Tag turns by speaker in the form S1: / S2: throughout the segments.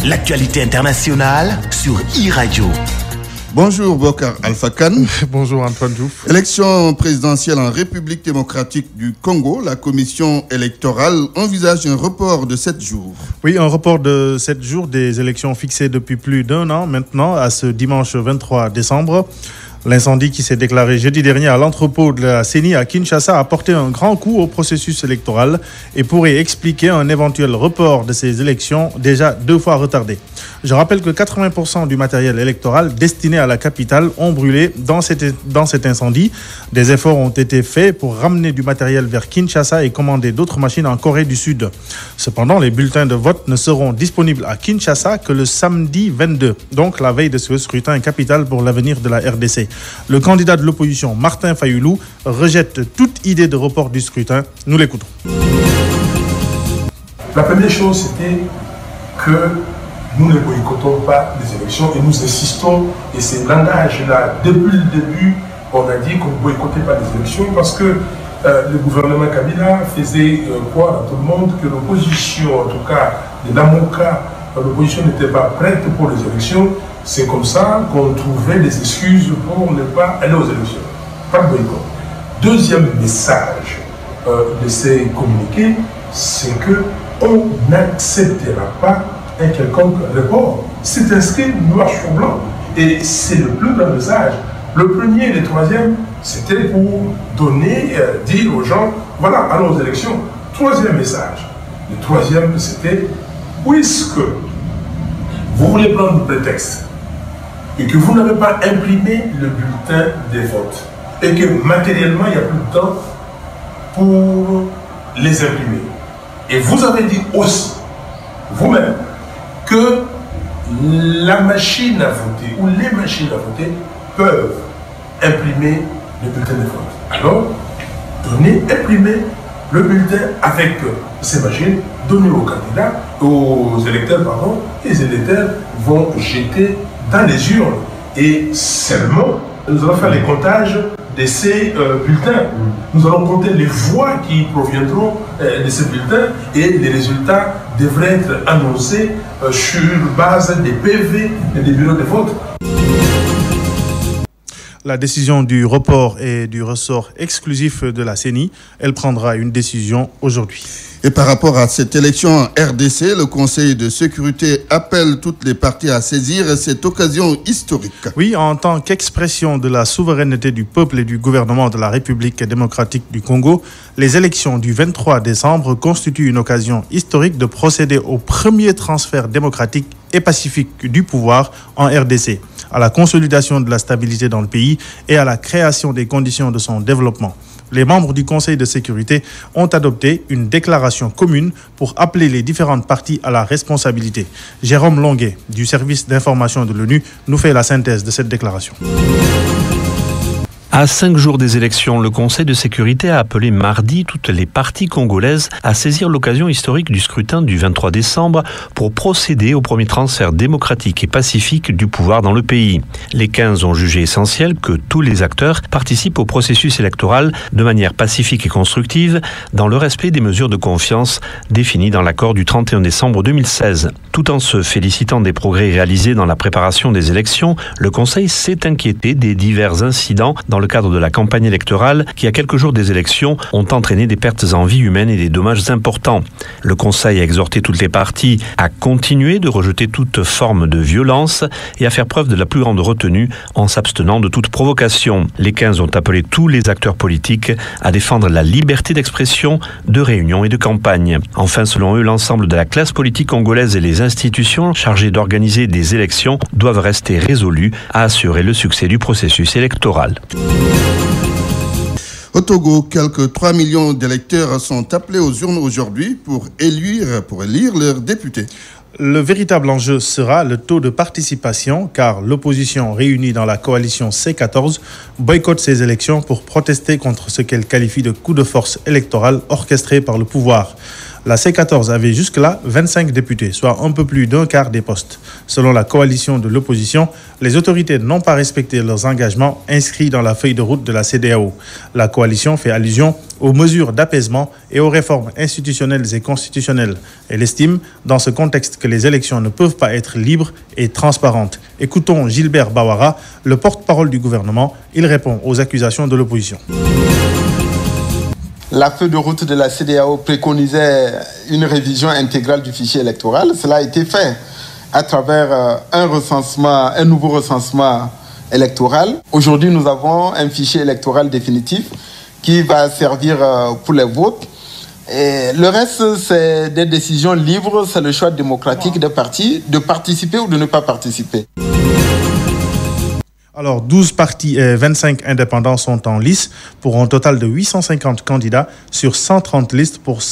S1: L'actualité internationale sur e-Radio.
S2: Bonjour Bokar Alpha Khan.
S3: Bonjour Antoine Diouf.
S2: Élection présidentielle en République démocratique du Congo. La commission électorale envisage un report de 7 jours.
S3: Oui, un report de 7 jours des élections fixées depuis plus d'1 an maintenant à ce dimanche 23 décembre. L'incendie qui s'est déclaré jeudi dernier à l'entrepôt de la CENI à Kinshasa a porté un grand coup au processus électoral et pourrait expliquer un éventuel report de ces élections déjà 2 fois retardées. Je rappelle que 80% du matériel électoral destiné à la capitale ont brûlé dans cet incendie. Des efforts ont été faits pour ramener du matériel vers Kinshasa et commander d'autres machines en Corée du Sud. Cependant, les bulletins de vote ne seront disponibles à Kinshasa que le samedi 22, donc la veille de ce scrutin capital pour l'avenir de la RDC. Le candidat de l'opposition, Martin Fayoulou, rejette toute idée de report du scrutin. Nous l'écoutons.
S4: La première chose, c'était que nous ne boycottons pas les élections et nous insistons, et c'est langage-là, depuis le début, on a dit qu'on ne boycottait pas les élections parce que le gouvernement Kabila faisait croire à tout le monde que l'opposition, en tout cas de l'AMOCA, l'opposition n'était pas prête pour les élections. C'est comme ça qu'on trouvait des excuses pour ne pas aller aux élections. Pas de boycott. Deuxième message de ces communiqués, c'est qu'on n'acceptera pas un quelconque report. C'est inscrit noir sur blanc. Et c'est le plus grand message. Le premier et le troisième, c'était pour donner, dire aux gens, voilà, allons aux élections. Troisième message. Le troisième, c'était, puisque vous voulez prendre le prétexte et que vous n'avez pas imprimé le bulletin des votes et que matériellement, il n'y a plus de temps pour les imprimer. Et vous avez dit aussi, vous-même, que la machine à voter ou les machines à voter peuvent imprimer le bulletin de vote. Alors, imprimez le bulletin avec ces machines, donnez aux candidats, aux électeurs, pardon, et les électeurs vont jeter dans les urnes. Et seulement, nous allons faire les comptages de ces bulletins. Nous allons compter les voix qui proviendront de ces bulletins et les résultats devraient être annoncés sur base des PV et des bureaux de vote.
S3: La décision du report est du ressort exclusif de la CENI. Elle prendra une décision aujourd'hui.
S2: Et par rapport à cette élection en RDC, le Conseil de sécurité appelle toutes les parties à saisir cette occasion historique.
S3: Oui, en tant qu'expression de la souveraineté du peuple et du gouvernement de la République démocratique du Congo, les élections du 23 décembre constituent une occasion historique de procéder au premier transfert démocratique et pacifique du pouvoir en RDC, à la consolidation de la stabilité dans le pays et à la création des conditions de son développement. Les membres du Conseil de sécurité ont adopté une déclaration commune pour appeler les différentes parties à la responsabilité. Jérôme Longuet, du service d'information de l'ONU, nous fait la synthèse de cette déclaration.
S5: À 5 jours des élections, le Conseil de sécurité a appelé mardi toutes les parties congolaises à saisir l'occasion historique du scrutin du 23 décembre pour procéder au premier transfert démocratique et pacifique du pouvoir dans le pays. Les 15 ont jugé essentiel que tous les acteurs participent au processus électoral de manière pacifique et constructive dans le respect des mesures de confiance définies dans l'accord du 31 décembre 2016. Tout en se félicitant des progrès réalisés dans la préparation des élections, le Conseil s'est inquiété des divers incidents dans le cadre de la campagne électorale qui, à quelques jours des élections, ont entraîné des pertes en vie humaine et des dommages importants. Le Conseil a exhorté toutes les parties à continuer de rejeter toute forme de violence et à faire preuve de la plus grande retenue en s'abstenant de toute provocation. Les 15 ont appelé tous les acteurs politiques à défendre la liberté d'expression, de réunion et de campagne. Enfin, selon eux, l'ensemble de la classe politique congolaise et les institutions chargées d'organiser des élections doivent rester résolus à assurer le succès du processus électoral.
S2: Au Togo, quelques 3 millions d'électeurs sont appelés aux urnes aujourd'hui pour élire leurs députés.
S3: Le véritable enjeu sera le taux de participation, car l'opposition réunie dans la coalition C14 boycotte ces élections pour protester contre ce qu'elle qualifie de coup de force électoral orchestré par le pouvoir. La C14 avait jusque-là 25 députés, soit un peu plus d'un quart des postes. Selon la coalition de l'opposition, les autorités n'ont pas respecté leurs engagements inscrits dans la feuille de route de la CEDEAO. La coalition fait allusion aux mesures d'apaisement et aux réformes institutionnelles et constitutionnelles. Elle estime, dans ce contexte, que les élections ne peuvent pas être libres et transparentes. Écoutons Gilbert Bawara, le porte-parole du gouvernement. Il répond aux accusations de l'opposition.
S6: La feuille de route de la CEDEAO préconisait une révision intégrale du fichier électoral. Cela a été fait à travers un nouveau recensement électoral. Aujourd'hui, nous avons un fichier électoral définitif qui va servir pour les votes. Et le reste, c'est des décisions libres, c'est le choix démocratique des partis de participer ou de ne pas participer.
S3: Alors, 12 partis et 25 indépendants sont en lice pour un total de 850 candidats sur 130 listes pour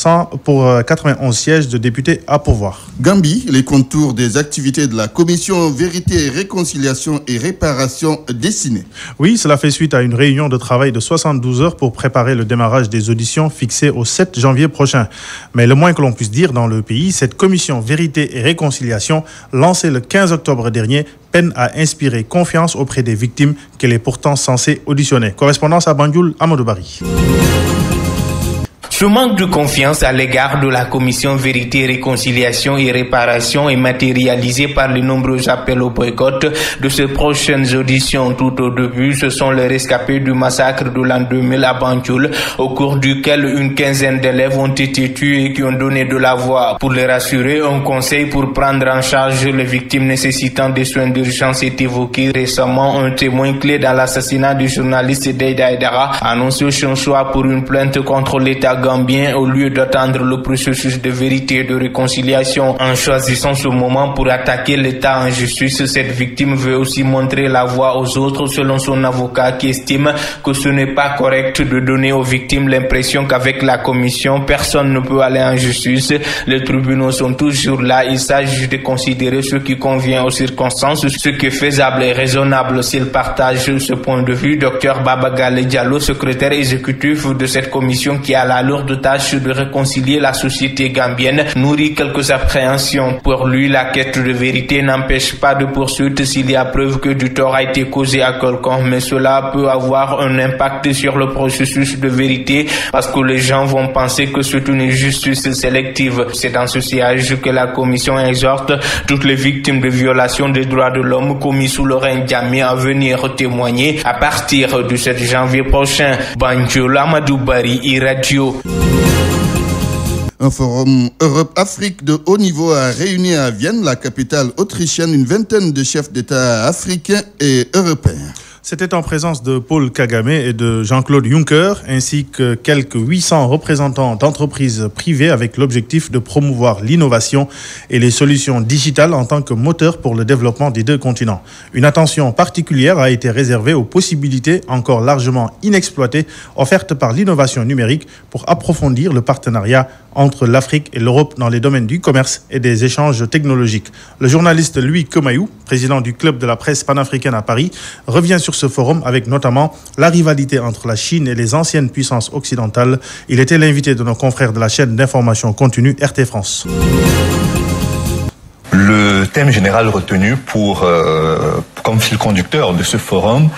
S3: 91 sièges de députés à pourvoir.
S2: Gambie, les contours des activités de la commission Vérité, Réconciliation et Réparation dessinés.
S3: Oui, cela fait suite à une réunion de travail de 72 heures pour préparer le démarrage des auditions fixées au 7 janvier prochain. Mais le moins que l'on puisse dire dans le pays, cette commission Vérité et Réconciliation, lancée le 15 octobre dernier, peine à inspirer confiance auprès des victimes qu'elle est pourtant censée auditionner. Correspondance à Banjul, Amadou Bari.
S7: Ce manque de confiance à l'égard de la commission Vérité, Réconciliation et Réparation est matérialisé par les nombreux appels au boycott de ces prochaines auditions. Tout au début, ce sont les rescapés du massacre de l'an 2000 à Banjul, au cours duquel une quinzaine d'élèves ont été tués et qui ont donné de la voix. Pour les rassurer, un conseil pour prendre en charge les victimes nécessitant des soins d'urgence est évoqué. Récemment, un témoin clé dans l'assassinat du journaliste Deida Aidara a annoncé son choix pour une plainte contre l'État gambien au lieu d'attendre le processus de vérité et de réconciliation. En choisissant ce moment pour attaquer l'État en justice, cette victime veut aussi montrer la voie aux autres, selon son avocat, qui estime que ce n'est pas correct de donner aux victimes l'impression qu'avec la commission, personne ne peut aller en justice. Les tribunaux sont toujours là. Il s'agit de considérer ce qui convient aux circonstances, ce qui est faisable et raisonnable. S'il partage ce point de vue, Dr Babagale Diallo, secrétaire exécutif de cette commission qui a la lourde tâche de réconcilier la société gambienne, nourrit quelques appréhensions. Pour lui, la quête de vérité n'empêche pas de poursuite s'il y a preuve que du tort a été causé à quelqu'un, mais cela peut avoir un impact sur le processus de vérité parce que les gens vont penser que c'est une justice sélective. C'est dans ce sillage que la commission exhorte toutes les victimes de violations des droits de l'homme commis sous le règne Jammeh à venir témoigner à partir du 7 janvier prochain. Banjul, Amadou Bari, iRadio.
S2: Un forum Europe-Afrique de haut niveau a réuni à Vienne, la capitale autrichienne, une vingtaine de chefs d'État africains et européens.
S3: C'était en présence de Paul Kagame et de Jean-Claude Juncker, ainsi que quelques 800 représentants d'entreprises privées avec l'objectif de promouvoir l'innovation et les solutions digitales en tant que moteur pour le développement des deux continents. Une attention particulière a été réservée aux possibilités encore largement inexploitées offertes par l'innovation numérique pour approfondir le partenariat entre l'Afrique et l'Europe dans les domaines du commerce et des échanges technologiques. Le journaliste Louis Kemayou, président du club de la presse panafricaine à Paris, revient sur ce forum avec notamment la rivalité entre la Chine et les anciennes puissances occidentales. Il était l'invité de nos confrères de la chaîne d'information continue RT France.
S8: Le thème général retenu comme fil conducteur de ce forum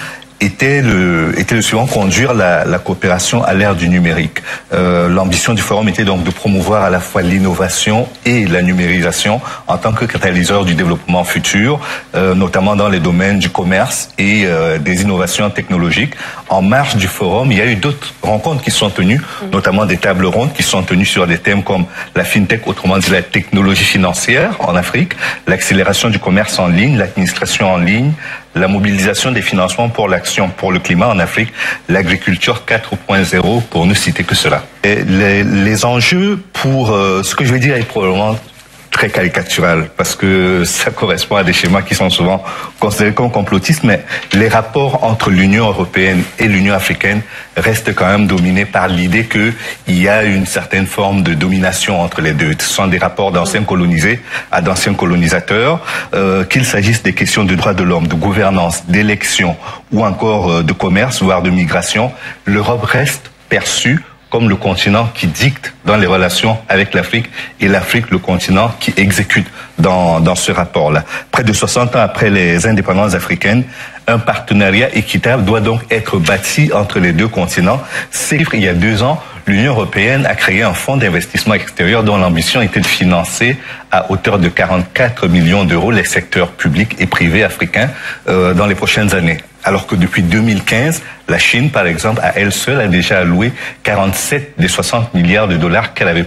S8: était le suivant: conduire la coopération à l'ère du numérique. L'ambition du forum était donc de promouvoir à la fois l'innovation et la numérisation en tant que catalyseur du développement futur, notamment dans les domaines du commerce et des innovations technologiques. En marge du forum, il y a eu d'autres rencontres qui sont tenues, notamment des tables rondes qui sont tenues sur des thèmes comme la fintech, autrement dit la technologie financière en Afrique, l'accélération du commerce en ligne, l'administration en ligne, la mobilisation des financements pour l'action pour le climat en Afrique, l'agriculture 4.0, pour ne citer que cela. Et les enjeux pour ce que je vais dire est probablement très caricatural parce que ça correspond à des schémas qui sont souvent considérés comme complotistes, mais les rapports entre l'Union européenne et l'Union africaine restent quand même dominés par l'idée qu'il y a une certaine forme de domination entre les deux. Ce sont des rapports d'anciens colonisés à d'anciens colonisateurs, qu'il s'agisse des questions de droits de l'homme, de gouvernance, d'élection ou encore de commerce, voire de migration. L'Europe reste perçue comme le continent qui dicte dans les relations avec l'Afrique et l'Afrique le continent qui exécute dans ce rapport-là. Près de 60 ans après les indépendances africaines, un partenariat équitable doit donc être bâti entre les deux continents. Il y a 2 ans, l'Union européenne a créé un fonds d'investissement extérieur dont l'ambition était de financer à hauteur de 44 millions d'euros les secteurs publics et privés africains dans les prochaines années. Alors que depuis 2015, la Chine, par exemple, à elle seule, a déjà alloué 47 des 60 milliards de dollars qu'elle avait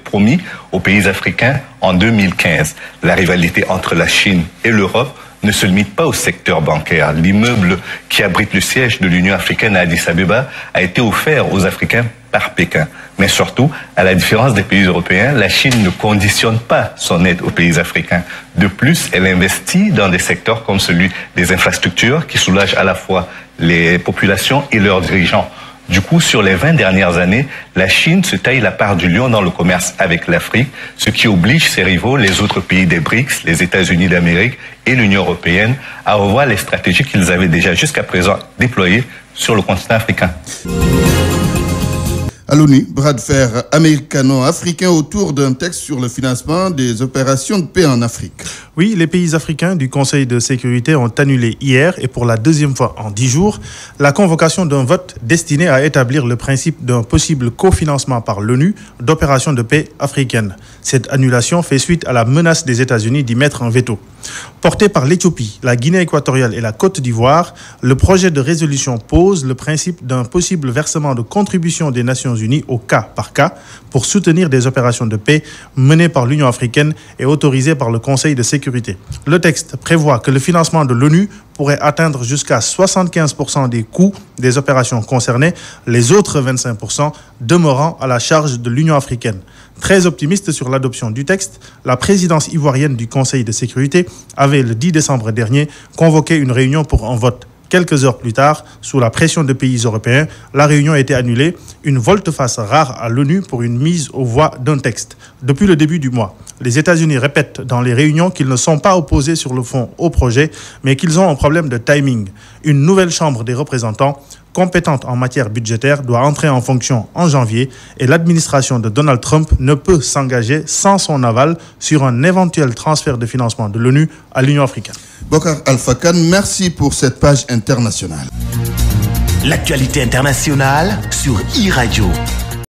S8: promis aux pays africains en 2015. La rivalité entre la Chine et l'Europe ne se limite pas au secteur bancaire. L'immeuble qui abrite le siège de l'Union africaine à Addis Abeba a été offert aux Africains par Pékin. Mais surtout, à la différence des pays européens, la Chine ne conditionne pas son aide aux pays africains. De plus, elle investit dans des secteurs comme celui des infrastructures qui soulagent à la fois les populations et leurs dirigeants. Du coup, sur les 20 dernières années, la Chine se taille la part du lion dans le commerce avec l'Afrique, ce qui oblige ses rivaux, les autres pays des BRICS, les États-Unis d'Amérique et l'Union européenne, à revoir les stratégies qu'ils avaient déjà jusqu'à présent déployées sur le continent africain.
S2: À l'ONU, bras de fer américano-africain autour d'un texte sur le financement des opérations de paix en Afrique.
S3: Oui, les pays africains du Conseil de sécurité ont annulé hier et pour la 2e fois en 10 jours la convocation d'un vote destiné à établir le principe d'un possible cofinancement par l'ONU d'opérations de paix africaines. Cette annulation fait suite à la menace des États-Unis d'y mettre un veto. Porté par l'Éthiopie, la Guinée équatoriale et la Côte d'Ivoire, le projet de résolution pose le principe d'un possible versement de contributions des Nations Unies au cas par cas pour soutenir des opérations de paix menées par l'Union africaine et autorisées par le Conseil de sécurité. Le texte prévoit que le financement de l'ONU pourrait atteindre jusqu'à 75% des coûts des opérations concernées, les autres 25% demeurant à la charge de l'Union africaine. Très optimiste sur l'adoption du texte, la présidence ivoirienne du Conseil de sécurité avait le 10 décembre dernier convoqué une réunion pour un vote. Quelques heures plus tard, sous la pression de pays européens, la réunion a été annulée, une volte-face rare à l'ONU pour une mise aux voix d'un texte. Depuis le début du mois, les États-Unis répètent dans les réunions qu'ils ne sont pas opposés sur le fond au projet, mais qu'ils ont un problème de timing. Une nouvelle Chambre des représentants, compétente en matière budgétaire, doit entrer en fonction en janvier et l'administration de Donald Trump ne peut s'engager sans son aval sur un éventuel transfert de financement de l'ONU à l'Union africaine.
S2: Bokar Alpha Khan, merci pour cette page internationale.
S1: L'actualité internationale sur iRadio.